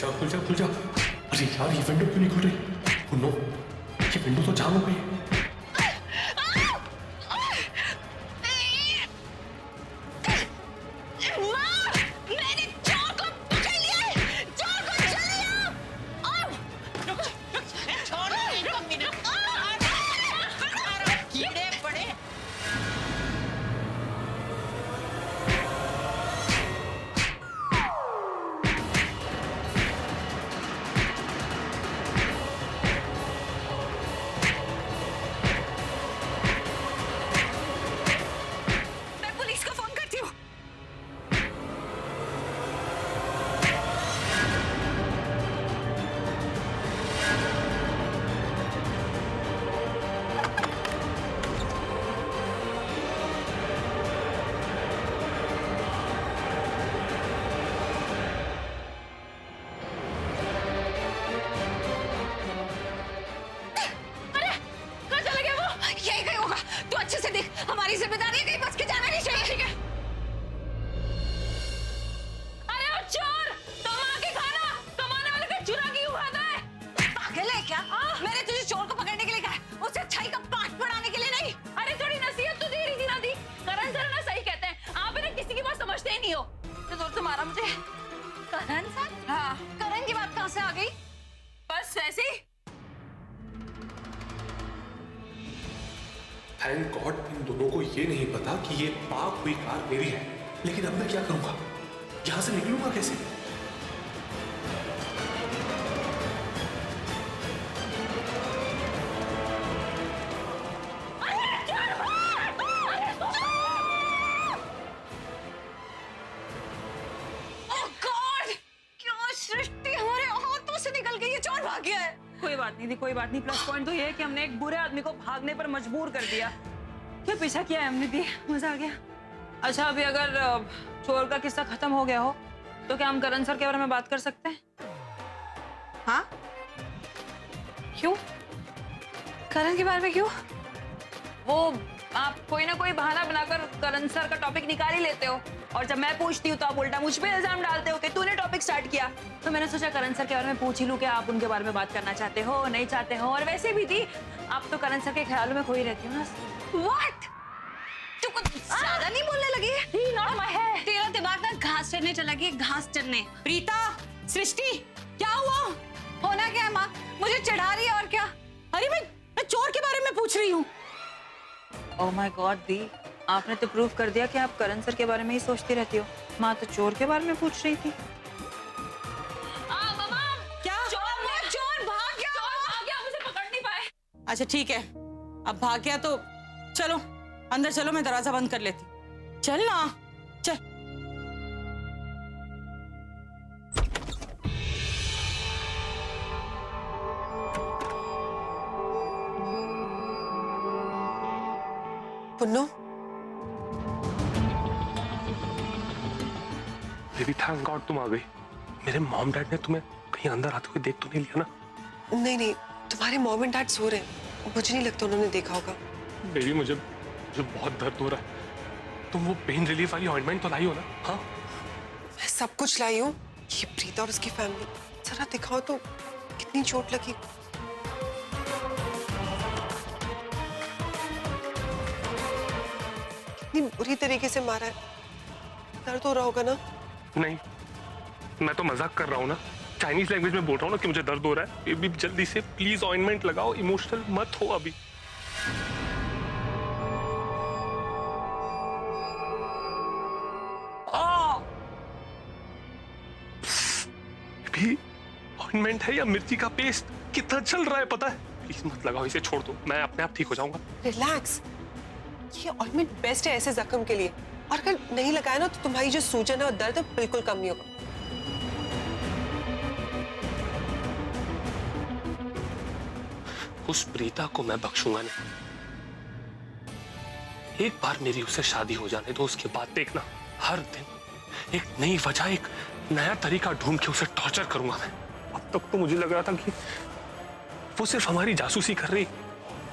जा खुल जा खुल जा। अरे यार ये विंडो क्यों नहीं खुल रही? ओ नो, ये विंडो तो जाम हो गई है। हमारी जिम्मेदारी है, कहीं बच के जाना नहीं चाहिए। ठीक है। अरे वो चोर, कमा के खाना, कमाने वाले का चुरा के क्यों खाता है? पागल है क्या? मैंने तुझे चोर को पकड़ने के लिए कहा है, उसे अच्छाई का पाठ पढ़ाने के लिए नहीं। अरे थोड़ी नसीहत तो दे रही थी ना दी। करण सर ना सही कहते हैं, आप है ना किसी की बात समझते ही नहीं हो। तो जोर से मारा मुझे। करण सर? हाँ। करण की बात कहाँ से आ गई? बस ऐसे ही। थैंक गॉड इन दोनों को ये नहीं पता कि ये पाक हुई कार मेरी है। लेकिन अब मैं क्या करूंगा? यहां से निकलूंगा कैसे? क्यों सृष्टि हमारे हाथों से निकल गई? ये चोर भाग गया है। कोई बात नहीं थी, कोई बात नहीं। प्लस पॉइंट तो ये है कि हमने एक बुरे आदमी को भागने पर मजबूर कर दिया। क्या पीछा किया है हमने दी, मजा आ गया। अच्छा अभी अगर चोर का किस्सा खत्म हो गया हो तो क्या हम करण सर के बारे में बात कर सकते हैं? हाँ क्यों? करण के बारे में क्यों? वो आप कोई ना कोई बहाना बनाकर करण सर का टॉपिक निकाल ही लेते हो, और जब मैं पूछती हूँ तो आप उल्टा मुझ पे इल्जाम डालते हो कि तूने टॉपिक स्टार्ट किया। तो मैंने सोचा करण सर के बारे में पूछ ही लूं कि आप उनके बारे में बात करना चाहते हो नहीं चाहते हो। और वैसे भी थी आप तो करण सर के ख्यालों में खोई रहती हो ना। What? तू कुछ ज्यादा नहीं बोलने लगी है? Not my hair. तेरा दिमाग ना घास चरने चला गया, घास चरने। प्रीता, सृष्टि, क्या हुआ? होना क्या है माँ? मुझे चढ़ा रही है और क्या? अरे मैं चोर के बारे में पूछ रही हूँ। ओह माय गॉड दी, आपने तो प्रूव कर दिया कि आप करण सर के बारे में ही सोचती रहती हो। माँ तो चोर के बारे में पूछ रही थी। मामा, क्या? चोर भाग गया, मुझे पकड़ नहीं पाए। अच्छा ठीक है, अब भाग गया तो चलो अंदर चलो, मैं दरवाजा बंद कर लेती। चल ना, चल। पुन्नू, बेबी थैंक गॉड तुम आ गई। मेरे मॉम डैड ने तुम्हें कहीं अंदर आते हुए देख तो नहीं लिया ना? नहीं नहीं, तुम्हारे मॉम एंड डैड सो रहे हैं, मुझे नहीं लगता उन्होंने देखा होगा। बेबी मुझे बहुत दर्द हो रहा है। तुम वो पेन रिलीफ वाली ऑइंटमेंट तो लाई हो ना? हाँ मैं सब कुछ लाई हूँ। ये प्रीता और उसकी फैमिली, जरा दिखाओ तो कितनी चोट लगी। कितनी बुरी तरीके से मारा है। दर्द हो रहा होगा ना? नहीं, मैं तो मजाक कर रहा हूँ ना। चाइनीज लैंग्वेज में बोल रहा हूँ ना कि मुझे दर्द हो रहा है। बेबी जल्दी से प्लीज ऑइंटमेंट लगाओ, इमोशनल मत हो अभी। ऑइंटमेंट है या मिर्ची का पेस्ट? कितना चल रहा है पता है? प्लीज मत लगाओ, इसे छोड़ दो, मैं अपने आप ठीक हो जाऊंगा। रिलैक्स, ये ऑइंटमेंट बेस्ट है ऐसे जख्म के लिए, और अगर नहीं लगाया ना तो तुम्हारी जो सूजन है और दर्द है बिल्कुल कम नहीं होगा। उस प्रीता को मैं बख्शूंगा नहीं। एक बार मेरी उससे शादी हो जाने दो, उसके बाद देखना हर दिन एक नई वजह, एक नया तरीका ढूंढ के उसे टॉर्चर करूंगा मैं। अब तक तो मुझे लग रहा था कि वो सिर्फ हमारी जासूसी कर रही,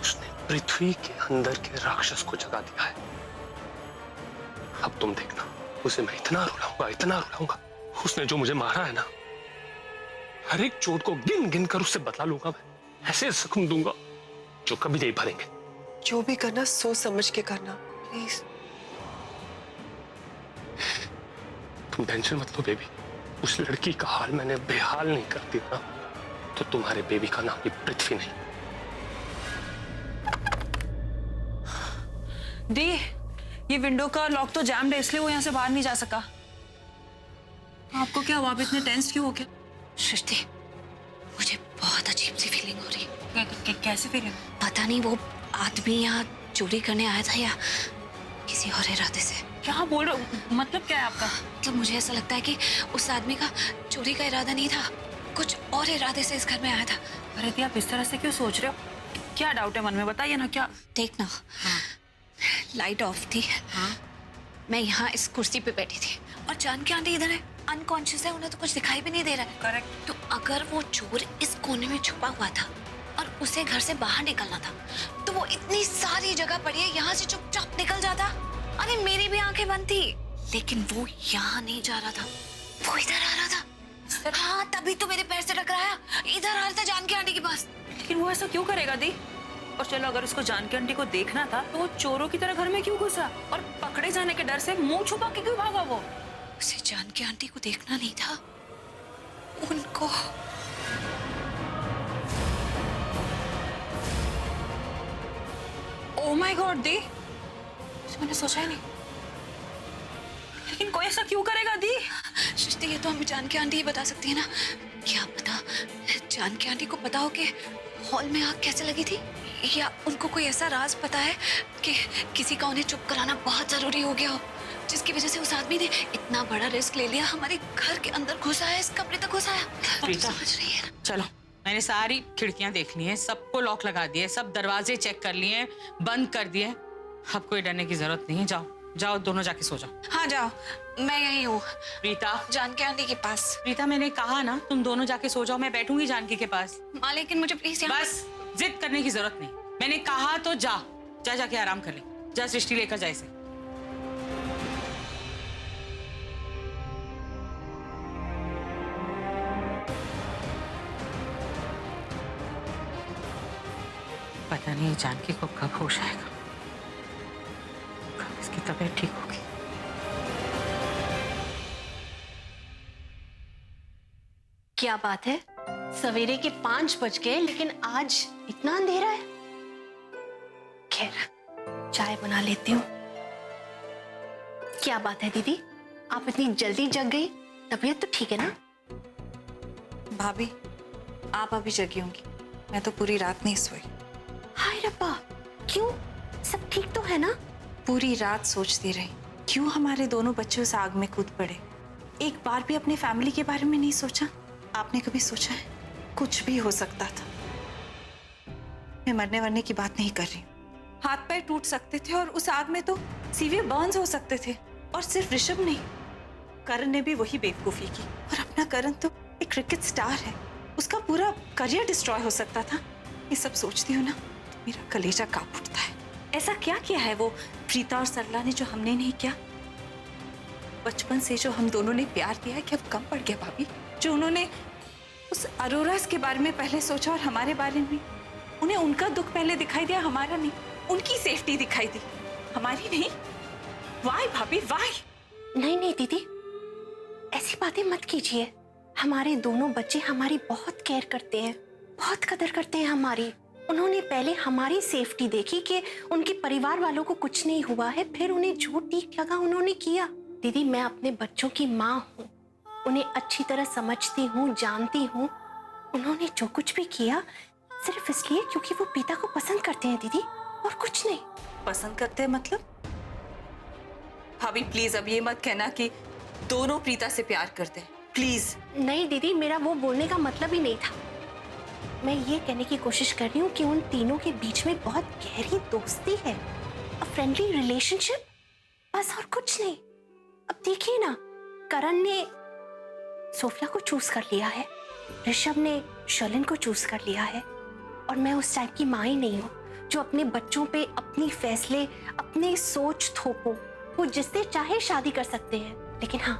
उसने पृथ्वी के अंदर के राक्षस को जगा दिया है। अब तुम देखना, उसे मैं इतना रुलाऊंगा, इतना रुलाऊंगा। उसने जो मुझे मारा है ना, हर एक चोट को गिन गिन कर उससे बदला लूंगा मैं। ऐसे जख्म दूंगा जो कभी नहीं भरेंगे। जो भी करना सोच समझ के करना प्लीज। तुम टेंशन मत लो बेबी, उस लड़की का हाल मैंने बेहाल नहीं कर दिया ना, तो तुम्हारे बेबी का नाम भी पृथ्वी नहीं। दी, ये विंडो का लॉक तो जैम्ड है, इसलिए वो यहाँ से बाहर नहीं जा सका। आपको क्या हुआ? आप इतने टेंस क्यों हो गया? सृष्टि, मुझे बहुत अजीब सी फीलिंग हो रही है। कैसे फीलिंग? पता नहीं वो आदमी यहाँ चोरी करने आया था या किसी और इरादे से। क्या बोल रहे हो? मतलब क्या है आपका? मतलब मुझे ऐसा लगता है कि उस आदमी का चोरी का इरादा नहीं था, कुछ और इरादे से इस घर में आया था। अरे दी, आप इस तरह से क्यों सोच रहे हो? क्या डाउट है मन में, बताइए ना। क्या? देख ना, लाइट ऑफ थी। मैं यहाँ इस कुर्सी पे बैठी थी और जानकी आंटी इधर है, अनकॉन्शियस है, उन्हें तो कुछ दिखाई भी नहीं दे रहा है। करेक्ट। तो अगर वो चोर इस कोने में छुपा हुआ था और उसे घर से बाहर निकलना था, तो वो इतनी सारी जगह पड़ी है, यहाँ से चुपचाप निकल जाता। अरे मेरी भी आंखें बंद थी, लेकिन वो यहाँ नहीं जा रहा था, वो इधर आ रहा था। हाँ, तभी तो मेरे पैर से टकराया, इधर आ रहा था जानकी आंटी के पास। लेकिन वो ऐसा क्यों करेगा दी? और चलो, अगर उसको जानकी आंटी को देखना था तो वो चोरों की तरह घर में क्यों घुसा? और पकड़े जाने के डर से मुंह छुपा के क्यों भागा वो? उसे जानकी आंटी को देखना नहीं था, उनको। ओह माय गॉड दी, मैंने सोचा ही नहीं। लेकिन कोई ऐसा क्यों करेगा दी? सृष्टि, ये तो हमें जानकी आंटी ही बता सकती है ना। क्या पता जानकी आंटी को पता हो कि हॉल में आग कैसे लगी थी, या उनको कोई ऐसा राज पता है कि किसी का उन्हें चुप कराना बहुत जरूरी हो गया हो, जिसकी वजह से उस आदमी ने इतना बड़ा रिस्क ले लिया, हमारे घर के अंदर घुस आया, इस कमरे तक घुस आया। समझ रही है ना? चलो, मैंने सारी खिड़कियां देख ली हैं, सबको लॉक लगा दिए, सब दरवाजे चेक कर लिए, बंद कर दिए। अब कोई डरने की जरूरत नहीं है। जाओ जाओ, दोनों जाके सो जाओ। हाँ जाओ, मैं यही हूँ प्रीता, जानकी आंटी के पास। प्रीता, मैंने कहा ना तुम दोनों जाके सो जाओ, मैं बैठूंगी जानकी के पास। माँ, लेकिन मुझे प्लीज यहाँ। बस जिद करने की जरूरत नहीं, मैंने कहा तो जा जा, जाके आराम कर ले। जा सृष्टि, लेकर जा इसे। पता नहीं जानकी को कब होश आएगा, कब इसकी तबीयत ठीक होगी। क्या बात है, सवेरे के 5 बज गए लेकिन आज इतना अंधेरा है। खैर, चाय बना लेती हूँ। क्या बात है दीदी, आप इतनी जल्दी जग गई? तबीयत तो ठीक है ना? भाभी, आप अभी जगी होंगी, मैं तो पूरी रात नहीं सोई। हाय रब्बा, क्यों? सब ठीक तो है ना? पूरी रात सोचती रही क्यों हमारे दोनों बच्चे उस आग में कूद पड़े। एक बार भी अपने फैमिली के बारे में नहीं सोचा। आपने कभी सोचा है? कुछ भी हो सकता था। मैं मरने वरने की बात नहीं कर रही हूँ। हाथ पैर टूट सकते थे और उस आग में तो सीवियर बर्न्स हो सकते थे। और सिर्फ ऋषभ नहीं, करण ने भी वही बेवकूफी की। और अपना करण तो एक क्रिकेट स्टार है, उसका पूरा करियर डिस्ट्रॉय हो सकता था। ये सब सोचती हूँ ना तो मेरा कलेजा कांप उठता है। ऐसा क्या किया है वो प्रीता और सरला ने जो हमने नहीं किया? बचपन से जो हम दोनों ने प्यार किया है, क्या अब कम पड़ गया भाभी? जो उन्होंने उस अरोरा के बारे में पहले सोचा और हमारे बारे में, उन्हें उनका दुख पहले दिखाई दिया, हमारा नहीं। उनकी सेफ्टी दिखाई दी, हमारी नहीं। वाई भाभी, वाई? नहीं नहीं दीदी, ऐसी बातें मत कीजिए। हमारे दोनों बच्चे हमारी बहुत केयर करते हैं, बहुत कदर करते हैं हमारी। उन्होंने पहले हमारी सेफ्टी देखी कि उनके परिवार वालों को कुछ नहीं हुआ है, फिर उन्हें जो ठीक लगा उन्होंने किया। दीदी, मैं अपने बच्चों की माँ हूँ, उन्हें अच्छी तरह समझती हूँ, जानती हूँ। उन्होंने जो कुछ भी किया सिर्फ इसलिए क्योंकि वो पिता को पसंद करते हैं दीदी, और कुछ नहीं। पसंद करते हैं मतलब? भाभी प्लीज अब ये मत कहना कि दोनों प्रीता से प्यार करते हैं, प्लीज। नहीं दीदी, मेरा वो बोलने का मतलब ही नहीं था। मैं ये कहने की कोशिश कर रही हूँ कि उन तीनों के बीच में बहुत गहरी दोस्ती है, अ फ्रेंडली रिलेशनशिप, बस, और कुछ नहीं। अब देखिए ना, करण ने सोफिया को चूज कर लिया है, ऋषभ ने शर्लिन को चूज कर लिया है, और मैं उस टाइप की माँ ही नहीं हूँ जो अपने बच्चों पे अपनी फैसले, अपनी सोच थोपो। वो जिससे चाहे शादी कर सकते हैं, लेकिन हाँ,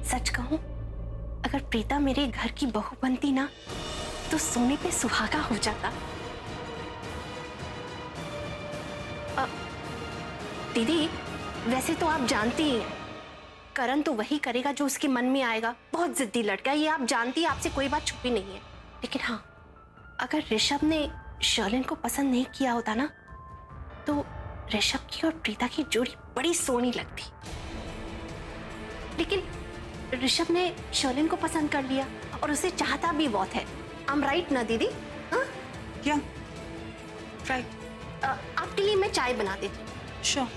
सच कहूँ, अगर प्रीता मेरे घर की बहू बनती ना तो सोने पे सुहागा हो जाता। दीदी, वैसे तो आप जानती ही हैं, करण तो वही करेगा जो उसके मन में आएगा। बहुत जिद्दी लड़का है, ये आप जानती हैं, आपसे कोई बात छुपी नहीं है। लेकिन हाँ, अगर ऋषभ ने शर्लिन को पसंद नहीं किया होता ना तो ऋषभ की और प्रीता की जोड़ी बड़ी सोहनी लगती। लेकिन ऋषभ ने शर्लिन को पसंद कर लिया और उसे चाहता भी बहुत है। आई एम राइट ना दीदी? हाँ, या राइट। आपके लिए मैं चाय बना देती हूँ। श्योर।